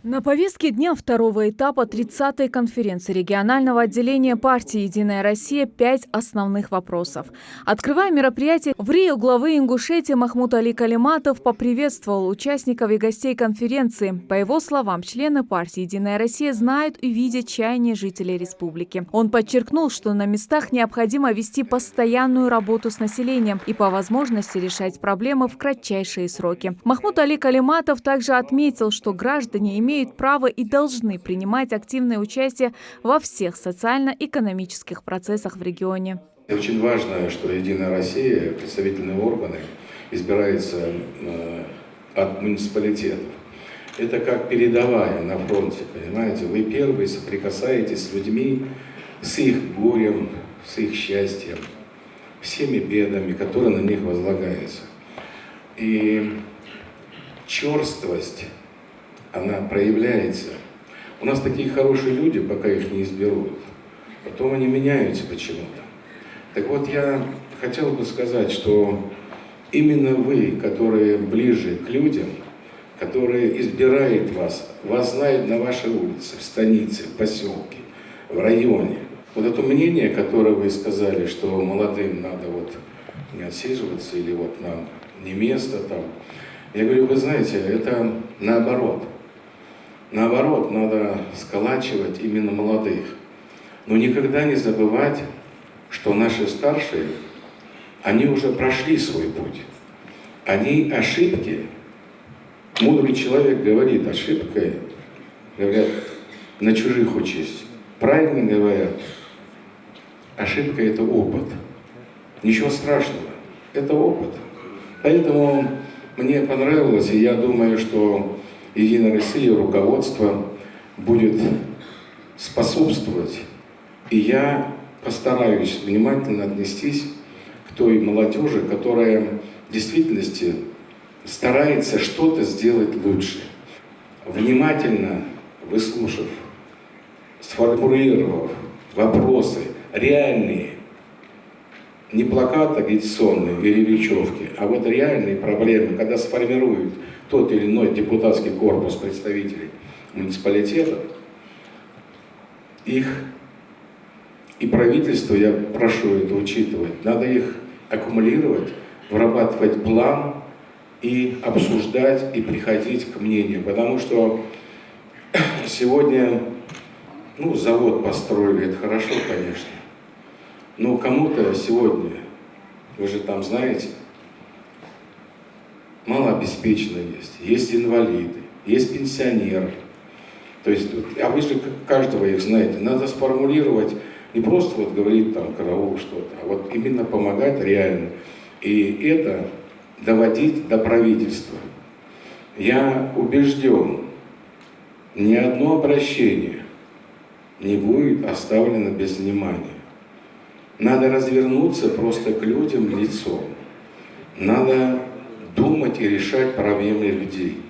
На повестке дня второго этапа 30-й конференции регионального отделения партии «Единая Россия» 5 основных вопросов. Открывая мероприятие, в Рио главы Ингушетии Махмуд Али Калиматов поприветствовал участников и гостей конференции. По его словам, члены партии «Единая Россия» знают и видят чаяния жителей республики. Он подчеркнул, что на местах необходимо вести постоянную работу с населением и по возможности решать проблемы в кратчайшие сроки. Махмуд Али Калиматов также отметил, что граждане имеют право и должны принимать активное участие во всех социально-экономических процессах в регионе. Очень важно, что «Единая Россия», представительные органы, избираются от муниципалитетов. Это как передовая на фронте, понимаете? Вы первые соприкасаетесь с людьми, с их горем, с их счастьем, всеми бедами, которые на них возлагаются. И черствость, она проявляется. У нас такие хорошие люди, пока их не изберут. Потом они меняются почему-то. Так вот, я хотел бы сказать, что именно вы, которые ближе к людям, которые избирают вас знают на вашей улице, в станице, в поселке, в районе. Вот это мнение, которое вы сказали, что молодым надо вот не отсиживаться или вот нам не место там. Я говорю, вы знаете, это наоборот. Наоборот, надо сколачивать именно молодых. Но никогда не забывать, что наши старшие, они уже прошли свой путь. Они ошибки, мудрый человек говорит, ошибкой, говорят, на чужих учись. Правильно говорят, ошибка – это опыт. Ничего страшного, это опыт. Поэтому мне понравилось, и я думаю, что «Единая Россия», руководство будет способствовать. И я постараюсь внимательно отнестись к той молодежи, которая в действительности старается что-то сделать лучше. Внимательно выслушав, сформулировав вопросы реальные, не плакаты агитационные или речевки, а вот реальные проблемы, когда сформируют тот или иной депутатский корпус представителей муниципалитета, их и правительство, я прошу это учитывать, надо их аккумулировать, вырабатывать план и обсуждать, и приходить к мнению. Потому что сегодня, завод построили, это хорошо, конечно, но кому-то сегодня, вы же там знаете, малообеспеченные есть инвалиды, есть пенсионеры. То есть, а вы же каждого их знаете. Надо сформулировать, не просто вот говорить там караул что-то, а вот именно помогать реально. И это доводить до правительства. Я убежден, ни одно обращение не будет оставлено без внимания. Надо развернуться просто к людям лицом. Надо думать и решать проблемы людей.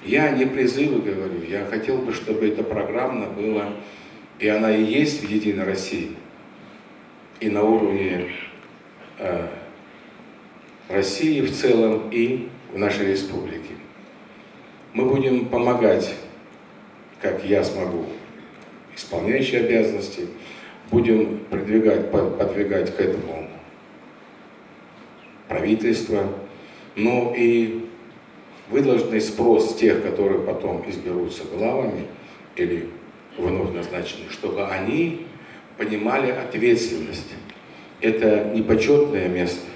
Я не призывы говорю, я хотел бы, чтобы это программно было, и она и есть в «Единой России», и на уровне России в целом, и в нашей республике. Мы будем помогать, как я смогу, исполняющие обязанности, будем подвигать к этому правительство. Но и вы должны спрос тех, которые потом изберутся главами или вновь назначены, чтобы они понимали ответственность. Это не почетное место.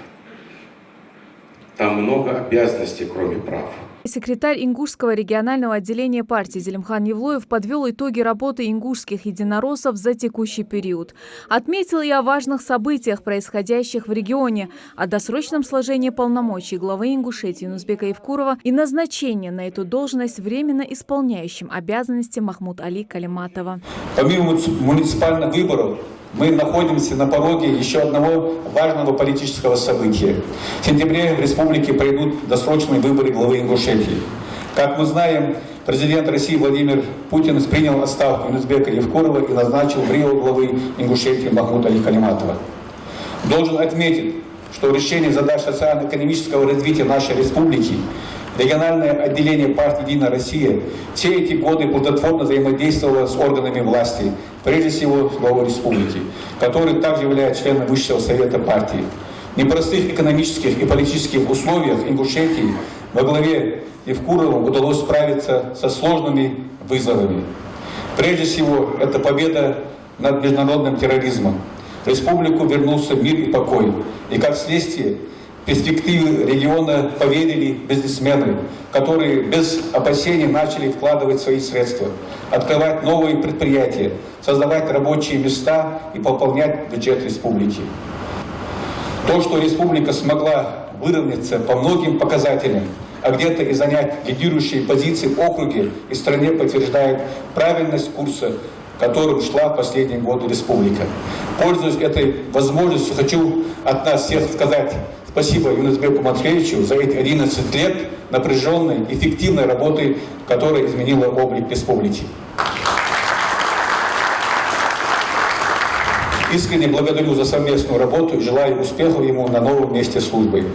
Там много обязанностей, кроме прав. Секретарь Ингушского регионального отделения партии Зелимхан Евлоев подвел итоги работы ингушских единороссов за текущий период. Отметил и о важных событиях, происходящих в регионе, о досрочном сложении полномочий главы Ингушетии Юнусбека Евкурова и назначении на эту должность временно исполняющим обязанности Махмуд Али Калиматова. Помимо муниципальных выборов, мы находимся на пороге еще одного важного политического события. В сентябре в республике пройдут досрочные выборы главы Ингушетии. Как мы знаем, президент России Владимир Путин принял отставку Юнусбека Евкурова и назначил в Рио главы Ингушетии Махмуда Али Калиматова. Должен отметить, что решение задач социально-экономического развития нашей республики Региональное отделение партии «Единая Россия» все эти годы плодотворно взаимодействовало с органами власти, прежде всего с главой республики, который также является членом Высшего совета партии. В непростых экономических и политических условиях Ингушетии во главе Евкуровым удалось справиться со сложными вызовами. Прежде всего, это победа над международным терроризмом. В республику вернулся мир и покой. И как следствие, в перспективы региона поверили бизнесмены, которые без опасений начали вкладывать свои средства, открывать новые предприятия, создавать рабочие места и пополнять бюджет республики. То, что республика смогла выровняться по многим показателям, а где-то и занять лидирующие позиции в округе и стране, подтверждает правильность курса, которым шла в последние годы республика. Пользуясь этой возможностью, хочу от нас всех сказать спасибо Юнусбеку Матвеевичу за эти 11 лет напряженной, эффективной работы, которая изменила облик республики. Искренне благодарю за совместную работу и желаю успехов ему на новом месте службы.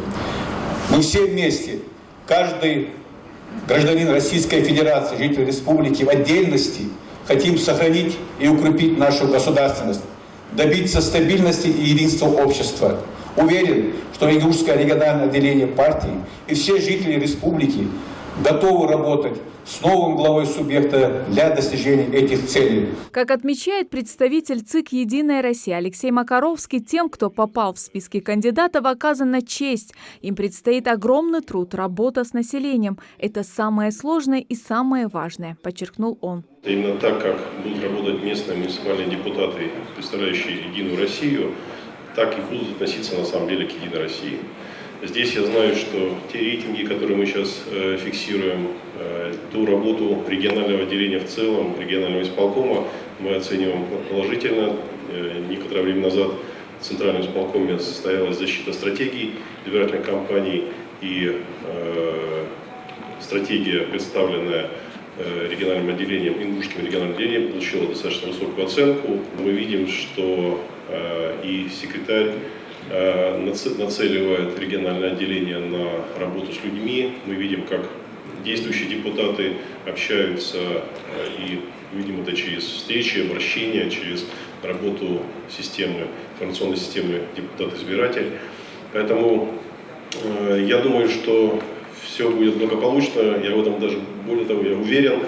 Мы все вместе, каждый гражданин Российской Федерации, житель республики в отдельности, хотим сохранить и укрепить нашу государственность, добиться стабильности и единства общества. Уверен, что Ингушское региональное отделение партии и все жители республики готовы работать с новым главой субъекта для достижения этих целей. Как отмечает представитель ЦИК «Единая Россия» Алексей Макаровский, тем, кто попал в списки кандидатов, оказана честь. Им предстоит огромный труд, работа с населением. Это самое сложное и самое важное, подчеркнул он. Именно так, как будут работать местные муниципальные депутаты, представляющие Единую Россию, так и будут относиться на самом деле к Единой России. Здесь я знаю, что те рейтинги, которые мы сейчас фиксируем, ту работу регионального отделения в целом, регионального исполкома, мы оцениваем положительно. Некоторое время назад в Центральном исполкоме состоялась защита стратегий избирательной кампании, и стратегия, представленная региональным отделением, Ингушским региональным отделением, получила достаточно высокую оценку. Мы видим, что и секретарь нацеливает региональное отделение на работу с людьми. Мы видим, как действующие депутаты общаются, и видим это через встречи, обращения, через работу системы, информационной системы депутат-избиратель. Поэтому я думаю, что все будет благополучно. Я в этом даже, более того, я уверен.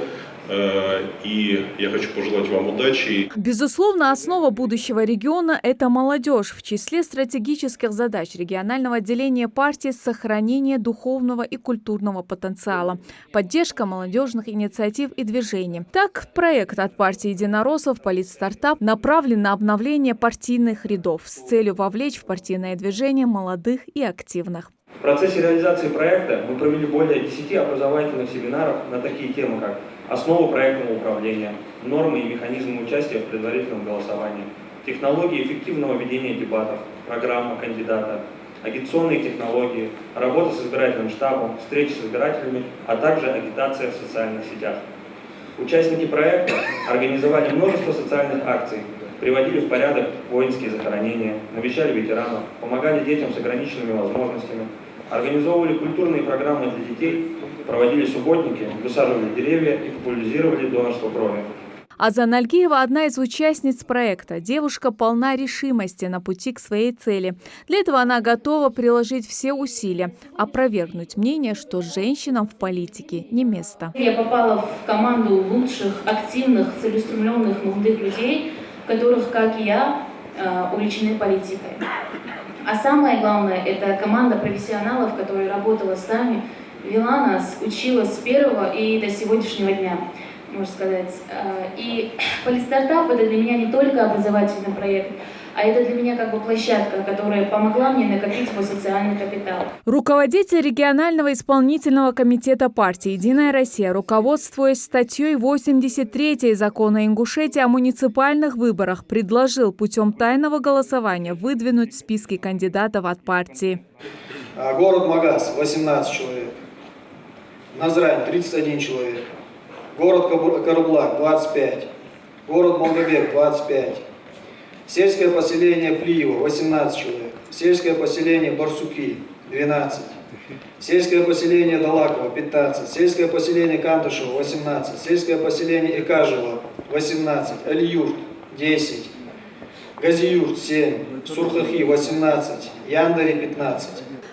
И я хочу пожелать вам удачи. Безусловно, основа будущего региона – это молодежь. В числе стратегических задач регионального отделения партии – сохранение духовного и культурного потенциала, поддержка молодежных инициатив и движений. Так, проект от партии единороссов «Политстартап» направлен на обновление партийных рядов с целью вовлечь в партийное движение молодых и активных. В процессе реализации проекта мы провели более 10 образовательных семинаров на такие темы, как основы проектного управления, нормы и механизмы участия в предварительном голосовании, технологии эффективного ведения дебатов, программа кандидата, агитационные технологии, работа с избирательным штабом, встречи с избирателями, а также агитация в социальных сетях. Участники проекта организовали множество социальных акций, приводили в порядок воинские захоронения, навещали ветеранов, помогали детям с ограниченными возможностями, организовывали культурные программы для детей, проводили субботники, высаживали деревья и популяризировали донорство крови. Азан Альгиева – одна из участниц проекта. Девушка полна решимости на пути к своей цели. Для этого она готова приложить все усилия, опровергнуть мнение, что женщинам в политике не место. Я попала в команду лучших, активных, целеустремленных молодых людей, которых, как и я, увлечены политикой. А самое главное – это команда профессионалов, которая работала с нами, вела нас, учила с первого и до сегодняшнего дня, можно сказать. И Политстартап – это для меня не только образовательный проект, а это для меня как бы площадка, которая помогла мне накопить свой социальный капитал. Руководитель регионального исполнительного комитета партии «Единая Россия», руководствуясь статьей 83 закона Ингушетии о муниципальных выборах, предложил путем тайного голосования выдвинуть списки кандидатов от партии. Город Магаз – 18 человек. Назрань – 31 человек. Город Караблак – 25. Город Молдобек – 25. Сельское поселение Плиево – 18 человек. Сельское поселение Барсуки – 12. Сельское поселение Далаково – 15, сельское поселение Кантышево – 18, сельское поселение Икажево – 18, Алиюрт – 10, Газиюрт – 7, Сурхахи – 18, Яндари – 15.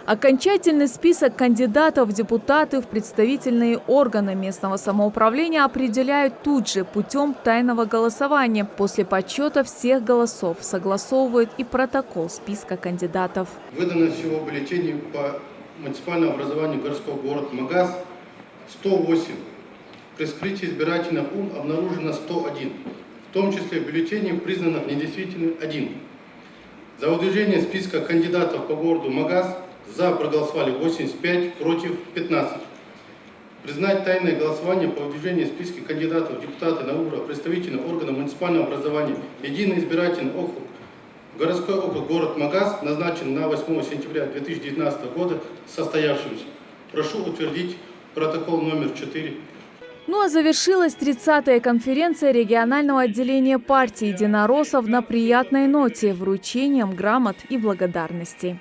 Окончательный список кандидатов в депутаты в представительные органы местного самоуправления определяют тут же путем тайного голосования. После подсчета всех голосов согласовывают и протокол списка кандидатов. Выдано всего бюллетеней по муниципальному образованию городского города Магаз 108. При вскрытии избирательных урн обнаружено 101. В том числе бюллетеней, признанных недействительными, 1. За выдвижение списка кандидатов по городу Магаз за проголосовали 85, против 15. Признать тайное голосование по выдвижению списка кандидатов в депутаты на уровне представительного органа муниципального образования Единый избирательный округ, городской округ город Магаз, назначен на 8 сентября 2019 года, состоявшимся. Прошу утвердить протокол номер 4. Ну а завершилась 30-я конференция регионального отделения партии единороссов на приятной ноте вручением грамот и благодарностей.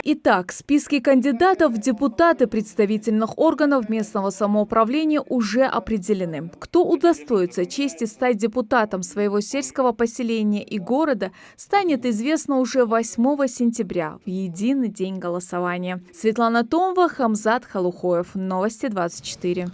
Итак, списки кандидатов в депутаты представительных органов местного самоуправления уже определены. Кто удостоится чести стать депутатом своего сельского поселения и города, станет известно уже 8 сентября, в единый день голосования. Светлана Томова, Хамзат Халухоев. Новости 24.